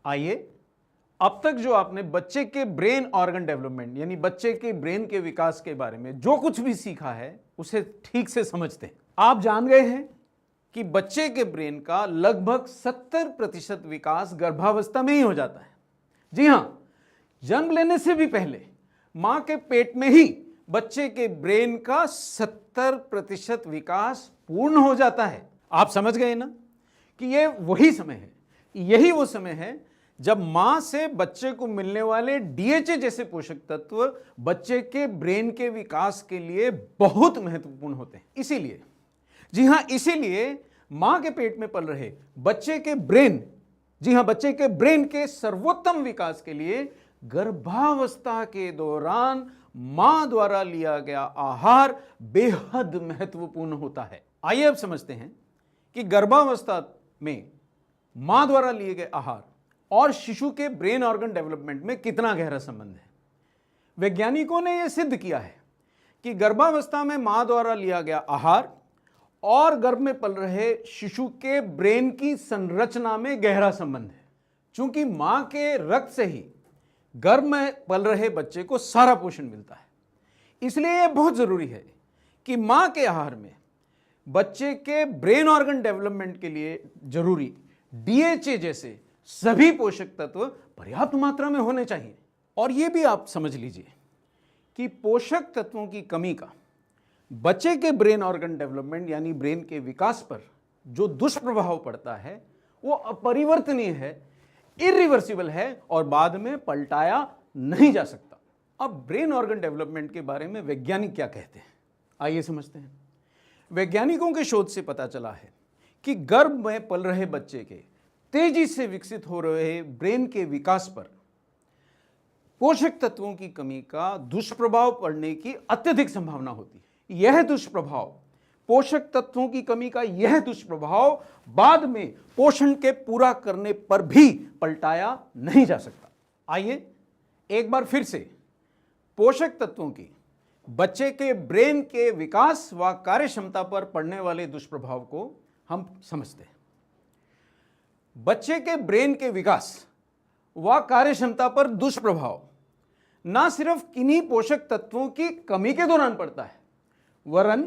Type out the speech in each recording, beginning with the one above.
आइए, अब तक जो आपने बच्चे के ब्रेन ऑर्गन डेवलपमेंट यानी बच्चे के ब्रेन के विकास के बारे में जो कुछ भी सीखा है उसे ठीक से समझते हैं। आप जान गए हैं कि बच्चे के ब्रेन का लगभग 70% विकास गर्भावस्था में ही हो जाता है। जी हां, जन्म लेने से भी पहले मां के पेट में ही बच्चे के ब्रेन का 70% विकास पूर्ण हो जाता है। आप समझ गए ना कि यह वही समय है, यही वो समय है जब मां से बच्चे को मिलने वाले डीएचए जैसे पोषक तत्व बच्चे के ब्रेन के विकास के लिए बहुत महत्वपूर्ण होते हैं। इसीलिए, जी हां, इसीलिए मां के पेट में पल रहे बच्चे के ब्रेन, जी हां, बच्चे के ब्रेन के सर्वोत्तम विकास के लिए गर्भावस्था के दौरान मां द्वारा लिया गया आहार बेहद महत्वपूर्ण होता है। आइए अब समझते हैं कि गर्भावस्था में मां द्वारा लिए गए आहार और शिशु के ब्रेन ऑर्गन डेवलपमेंट में कितना गहरा संबंध है। वैज्ञानिकों ने यह सिद्ध किया है कि गर्भावस्था में मां द्वारा लिया गया आहार और गर्भ में पल रहे शिशु के ब्रेन की संरचना में गहरा संबंध है। चूंकि मां के रक्त से ही गर्भ में पल रहे बच्चे को सारा पोषण मिलता है, इसलिए यह बहुत जरूरी है कि मां के आहार में बच्चे के ब्रेन ऑर्गन डेवलपमेंट के लिए जरूरी डीएचए जैसे सभी पोषक तत्व पर्याप्त मात्रा में होने चाहिए। और यह भी आप समझ लीजिए कि पोषक तत्वों की कमी का बच्चे के ब्रेन ऑर्गन डेवलपमेंट यानी ब्रेन के विकास पर जो दुष्प्रभाव पड़ता है वो अपरिवर्तनीय है, इरिवर्सिबल है और बाद में पलटाया नहीं जा सकता। अब ब्रेन ऑर्गन डेवलपमेंट के बारे में वैज्ञानिक क्या कहते हैं, आइए समझते हैं। वैज्ञानिकों के शोध से पता चला है कि गर्भ में पल रहे बच्चे के तेजी से विकसित हो रहे ब्रेन के विकास पर पोषक तत्वों की कमी का दुष्प्रभाव पड़ने की अत्यधिक संभावना होती है। यह दुष्प्रभाव, पोषक तत्वों की कमी का यह दुष्प्रभाव बाद में पोषण के पूरा करने पर भी पलटाया नहीं जा सकता। आइए एक बार फिर से पोषक तत्वों की बच्चे के ब्रेन के विकास व कार्यक्षमता पर पड़ने वाले दुष्प्रभाव को हम समझते हैं। बच्चे के ब्रेन के विकास व कार्यक्षमता पर दुष्प्रभाव न सिर्फ किन्हीं पोषक तत्वों की कमी के दौरान पड़ता है, वरन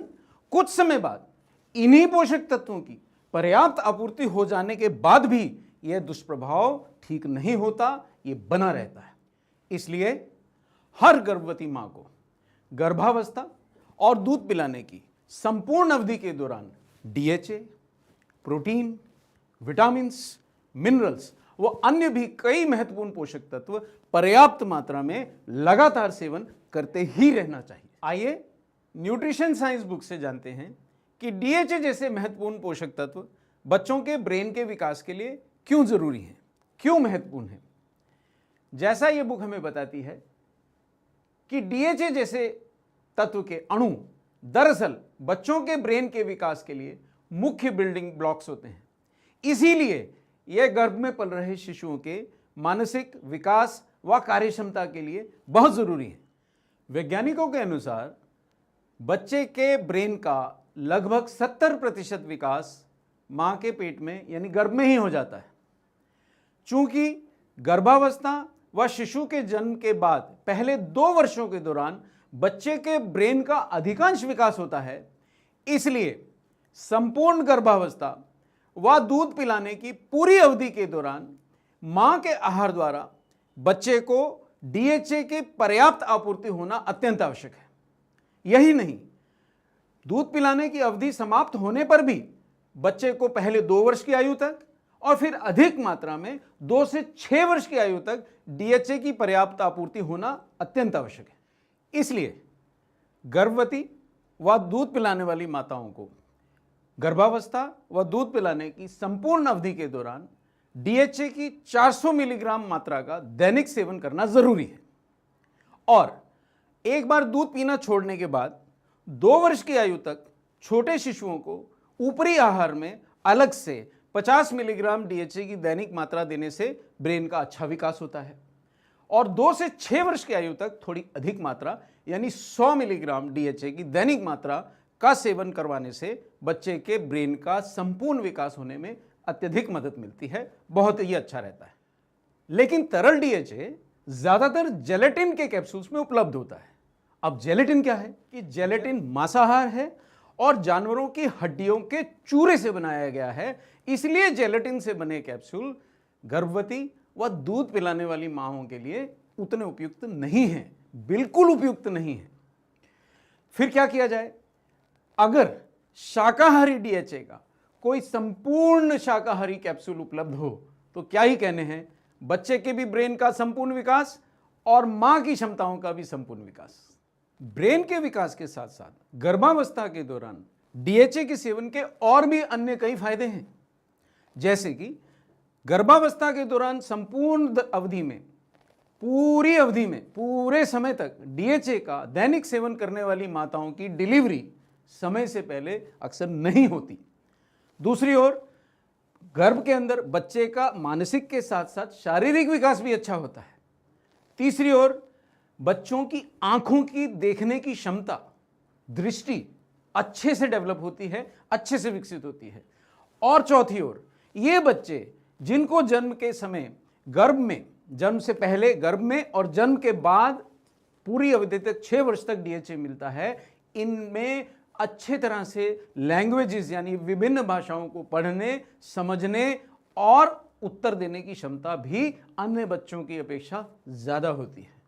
कुछ समय बाद इन्हीं पोषक तत्वों की पर्याप्त आपूर्ति हो जाने के बाद भी यह दुष्प्रभाव ठीक नहीं होता, यह बना रहता है। इसलिए हर गर्भवती मां को गर्भावस्था और दूध पिलाने की संपूर्ण अवधि के दौरान डीएचए, प्रोटीन, विटामिन्स, मिनरल्स व अन्य भी कई महत्वपूर्ण पोषक तत्व पर्याप्त मात्रा में लगातार सेवन करते ही रहना चाहिए। आइए न्यूट्रिशन साइंस बुक से जानते हैं कि डीएचए जैसे महत्वपूर्ण पोषक तत्व बच्चों के ब्रेन के विकास के लिए क्यों जरूरी हैं, क्यों महत्वपूर्ण हैं। जैसा यह बुक हमें बताती है कि डीएचए जैसे तत्व के अणु दरअसल बच्चों के ब्रेन के विकास के लिए मुख्य बिल्डिंग ब्लॉक्स होते हैं। इसीलिए यह गर्भ में पल रहे शिशुओं के मानसिक विकास व कार्यक्षमता के लिए बहुत जरूरी है। वैज्ञानिकों के अनुसार बच्चे के ब्रेन का लगभग 70% विकास मां के पेट में यानी गर्भ में ही हो जाता है। चूंकि गर्भावस्था व शिशु के जन्म के बाद पहले 2 वर्षों के दौरान बच्चे के ब्रेन का अधिकांश विकास होता है, इसलिए संपूर्ण गर्भावस्था व दूध पिलाने की पूरी अवधि के दौरान मां के आहार द्वारा बच्चे को डीएचए की पर्याप्त आपूर्ति होना अत्यंत आवश्यक है। यही नहीं, दूध पिलाने की अवधि समाप्त होने पर भी बच्चे को पहले 2 वर्ष की आयु तक और फिर अधिक मात्रा में 2 से 6 वर्ष की आयु तक डीएचए की पर्याप्त आपूर्ति होना अत्यंत आवश्यक है। इसलिए गर्भवती व दूध पिलाने वाली माताओं को गर्भावस्था व दूध पिलाने की संपूर्ण अवधि के दौरान डीएचए की 400 मिलीग्राम मात्रा का दैनिक सेवन करना जरूरी है। और एक बार दूध पीना छोड़ने के बाद 2 वर्ष की आयु तक छोटे शिशुओं को ऊपरी आहार में अलग से 50 मिलीग्राम डीएचए की दैनिक मात्रा देने से ब्रेन का अच्छा विकास होता है। और 2 से 6 वर्ष की आयु तक थोड़ी अधिक मात्रा यानी 100 मिलीग्राम डीएचए की दैनिक मात्रा का सेवन करवाने से बच्चे के ब्रेन का संपूर्ण विकास होने में अत्यधिक मदद मिलती है, बहुत ही अच्छा रहता है। लेकिन तरल डीएचए ज्यादातर जेलेटिन के कैप्सूल्स में उपलब्ध होता है। अब जेलेटिन क्या है कि जेलेटिन मांसाहार है और जानवरों की हड्डियों के चूरे से बनाया गया है, इसलिए जेलेटिन से बने कैप्सूल गर्भवती व दूध पिलाने वाली मांओं के लिए उतने उपयुक्त नहीं हैं, बिल्कुल उपयुक्त नहीं है। फिर क्या किया जाए? अगर शाकाहारी डीएचए का कोई संपूर्ण शाकाहारी कैप्सूल उपलब्ध हो तो क्या ही कहने हैं, बच्चे के भी ब्रेन का संपूर्ण विकास और मां की क्षमताओं का भी संपूर्ण विकास। ब्रेन के विकास के साथ साथ गर्भावस्था के दौरान डीएचए के सेवन के और भी अन्य कई फायदे हैं, जैसे कि गर्भावस्था के दौरान संपूर्ण अवधि में, पूरी अवधि में, पूरे समय तक डीएचए का दैनिक सेवन करने वाली माताओं की डिलीवरी समय से पहले अक्सर नहीं होती। दूसरी ओर गर्भ के अंदर बच्चे का मानसिक के साथ साथ शारीरिक विकास भी अच्छा होता है। तीसरी ओर बच्चों की आंखों की देखने की क्षमता, दृष्टि अच्छे से डेवलप होती है, अच्छे से विकसित होती है। और चौथी ओर ये बच्चे जिनको जन्म के समय गर्भ में, जन्म से पहले गर्भ में और जन्म के बाद पूरी अवधि तक 6 वर्ष तक डीएचए मिलता है, इनमें अच्छे तरह से लैंग्वेजेस यानी विभिन्न भाषाओं को पढ़ने, समझने और उत्तर देने की क्षमता भी अन्य बच्चों की अपेक्षा ज्यादा होती है।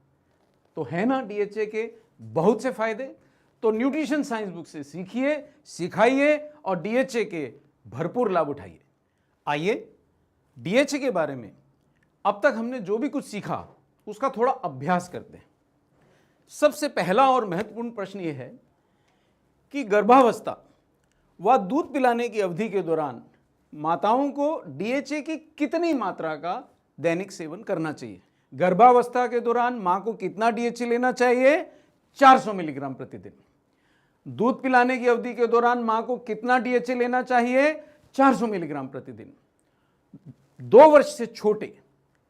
तो है ना डीएचए के बहुत से फायदे। तो न्यूट्रिशन साइंस बुक से सीखिए, सिखाइए और डीएचए के भरपूर लाभ उठाइए। आइए डीएचए के बारे में अब तक हमने जो भी कुछ सीखा उसका थोड़ा अभ्यास करते हैं। सबसे पहला और महत्वपूर्ण प्रश्न यह है कि गर्भावस्था व दूध पिलाने की अवधि के दौरान माताओं को डीएचए की कितनी मात्रा का दैनिक सेवन करना चाहिए। गर्भावस्था के दौरान मां को कितना डीएचए लेना चाहिए? 400 मिलीग्राम प्रतिदिन। दूध पिलाने की अवधि के दौरान मां को कितना डीएचए लेना चाहिए? 400 मिलीग्राम प्रतिदिन। 2 वर्ष से छोटे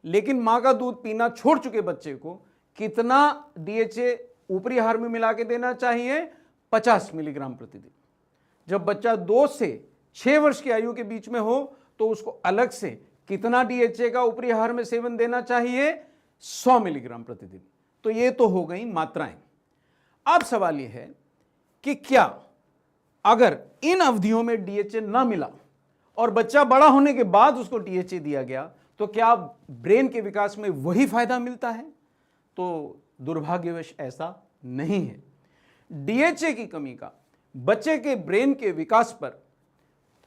लेकिन मां का दूध पीना छोड़ चुके बच्चे को कितना डीएचए ऊपरी आहार में मिला के देना चाहिए? 50 मिलीग्राम प्रतिदिन। जब बच्चा 2 से 6 वर्ष की आयु के बीच में हो तो उसको अलग से कितना डीएचए का ऊपरी आहार में सेवन देना चाहिए? 100 मिलीग्राम प्रतिदिन। तो ये तो हो गई मात्राएं। अब सवाल यह है कि क्या अगर इन अवधियों में डीएचए ना मिला और बच्चा बड़ा होने के बाद उसको डीएचए दिया गया तो क्या ब्रेन के विकास में वही फायदा मिलता है? तो दुर्भाग्यवश ऐसा नहीं है। डीएचए की कमी का बच्चे के ब्रेन के विकास पर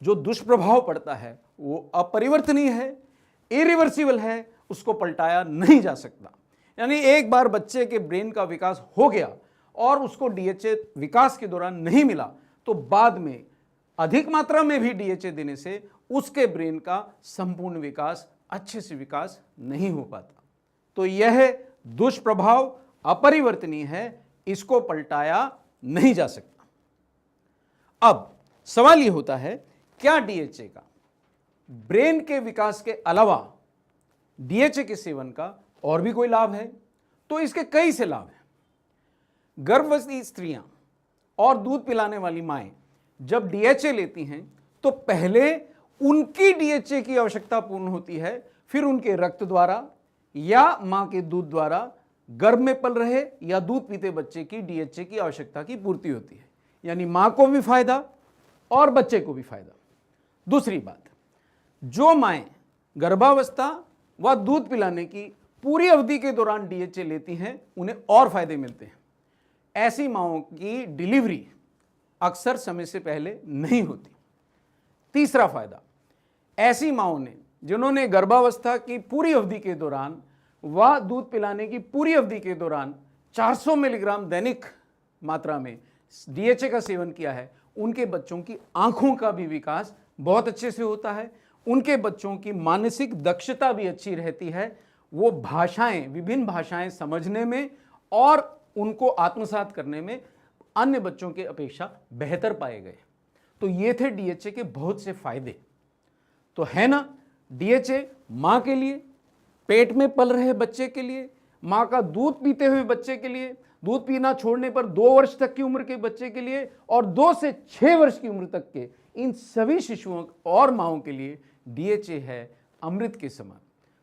जो दुष्प्रभाव पड़ता है वो अपरिवर्तनीय है, इरिवर्सिबल है, उसको पलटाया नहीं जा सकता। यानी एक बार बच्चे के ब्रेन का विकास हो गया और उसको डीएचए विकास के दौरान नहीं मिला तो बाद में अधिक मात्रा में भी डीएचए देने से उसके ब्रेन का संपूर्ण विकास, अच्छे से विकास नहीं हो पाता। तो यह दुष्प्रभाव अपरिवर्तनीय है, इसको पलटाया नहीं जा सकता। अब सवाल यह होता है, क्या डीएचए का ब्रेन के विकास के अलावा डीएचए के सेवन का और भी कोई लाभ है? तो इसके कई से लाभ हैं। गर्भवती स्त्रियां और दूध पिलाने वाली माएं जब डीएचए लेती हैं तो पहले उनकी डीएचए की आवश्यकता पूर्ण होती है, फिर उनके रक्त द्वारा या मां के दूध द्वारा गर्भ में पल रहे या दूध पीते बच्चे की डीएचए की आवश्यकता की पूर्ति होती है। यानी मां को भी फायदा और बच्चे को भी फायदा। दूसरी बात, जो माएं गर्भावस्था व दूध पिलाने की पूरी अवधि के दौरान डीएचए लेती हैं उन्हें और फायदे मिलते हैं। ऐसी माओं की डिलीवरी अक्सर समय से पहले नहीं होती। तीसरा फायदा, ऐसी माओं ने जिन्होंने गर्भावस्था की पूरी अवधि के दौरान व दूध पिलाने की पूरी अवधि के दौरान 400 मिलीग्राम दैनिक मात्रा में डीएचए का सेवन किया है, उनके बच्चों की आंखों का भी विकास बहुत अच्छे से होता है, उनके बच्चों की मानसिक दक्षता भी अच्छी रहती है, वो भाषाएं, विभिन्न भाषाएं समझने में और उनको आत्मसात करने में अन्य बच्चों की अपेक्षा बेहतर पाए गए। तो ये थे डीएचए के बहुत से फायदे। तो है ना, डीएचए मां के लिए, पेट में पल रहे बच्चे के लिए, मां का दूध पीते हुए बच्चे के लिए, दूध पीना छोड़ने पर 2 वर्ष तक की उम्र के बच्चे के लिए और 2 से 6 वर्ष की उम्र तक के इन सभी शिशुओं और माओं के लिए डीएचए है अमृत के समान।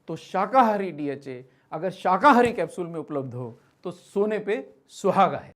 तो शाकाहारी डीएचए अगर शाकाहारी कैप्सूल में उपलब्ध हो तो सोने पे सुहागा है।